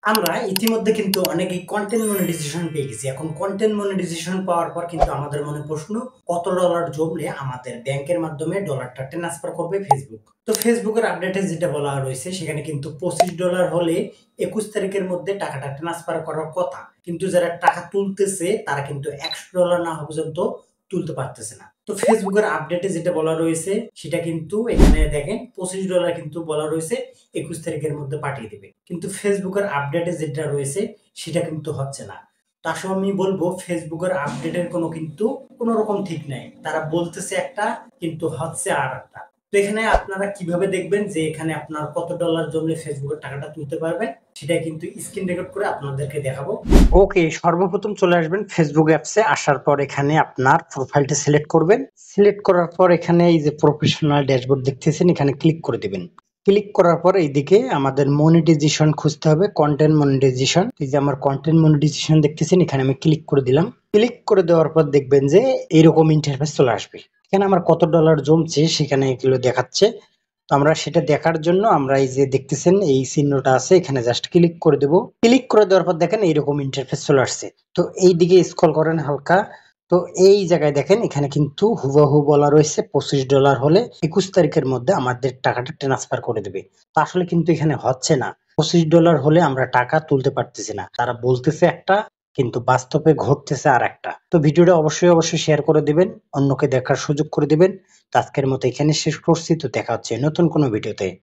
আমরা ইতিমধ্যে কিন্তু অনেকেই কন্টেন্ট মনিটাইজেশন পেয়ে গেছি। এখন কন্টেন্ট মনিটাইজেশন পাওয়ার পর কিন্তু আমাদের মনে প্রশ্ন, কত ডলার জমলে আমাদের ব্যাংকের মাধ্যমে ডলারটা ট্রান্সফার করবে ফেসবুক। তো ফেসবুকের আপডেটে যেটা বলা রয়েছে সেখানে কিন্তু $25 হলে 21 তারিখের মধ্যে টাকাটা ট্রান্সফার করার কথা, কিন্তু যারা টাকা তুলতেছে তারা কিন্তু $100 না হওয়া পর্যন্ত তুলতে পারতেছে না। তো ফেসবুকের আপডেটে যেটা বলা রয়েছে সেটা কিন্তু এখানে দেখেন $25 কিন্তু বলা রয়েছে 21 তারিখের মধ্যে পাঠিয়ে দেবে, কিন্তু ফেসবুকের আপডেটে যেটা রয়েছে সেটা কিন্তু হচ্ছে না। তো আসলে আমি বলবো ফেসবুকের আপডেটের কোনো রকম ঠিক নাই, তারা বলতেছে একটা কিন্তু হচ্ছে আর একটা। তো এখানে আপনারা কিভাবে দেখবেন যে এখানে আপনার কত ডলার জমলে ফেসবুকের টাকাটা তুলতে পারবেন, সেটা কিন্তু স্ক্রিন রেকর্ড করে আপনাদেরকে দেখাবো। ওকে, সর্বপ্রথম চলে আসবেন ফেসবুক অ্যাপসে। আসার পর এখানে আপনার প্রোফাইলটা সিলেক্ট করবেন। সিলেক্ট করার পর এখানে এই যে প্রফেশনাল ড্যাশবোর্ড দেখতেছেন, এখানে ক্লিক করে দিবেন। ক্লিক করার পর এইদিকে আমাদের মনিটাইজেশন খুঁজতে হবে, কন্টেন্ট মনিটাইজেশন। এই যে আমার কন্টেন্ট মনিটাইজেশন দেখতেছেন, এখানে আমি ক্লিক করে দিলাম। ক্লিক করে দেওয়ার পর দেখবেন যে এরকম ইন্টারফেস চলে আসবে। এখানে আমার কত ডলার জমছে সেখানে এগুলো দেখাচ্ছে। তো আমরা সেটা দেখার জন্য আমরা এই যে দেখতেছেন এই চিহ্নটা আছে, এখানে জাস্ট ক্লিক করে দেব। ক্লিক করে দেওয়ার পর দেখেন এইরকম ইন্টারফেস চলে আসছে। তো এই দিকে স্ক্রল করেন হালকা। তো এই জায়গায় দেখেন এখানে কিন্তু হুবহু বলা রয়েছে $25 হলে 21 তারিখের মধ্যে আমাদের টাকাটা ট্রান্সফার করে দেবে। তো আসলে কিন্তু এখানে হচ্ছে না। $25 হলে আমরা টাকা তুলতে পারতেছি না। তারা বলতেছে একটা কিন্তু বাস্তবে ঘটতেছে আর একটা। তো ভিডিওটা অবশ্যই শেয়ার করে দিবেন, অন্যকে দেখার সুযোগ করে দিবেন। তো আজকের মতো এখানে শেষ করছি। তো দেখা হচ্ছে নতুন কোনো ভিডিওতে।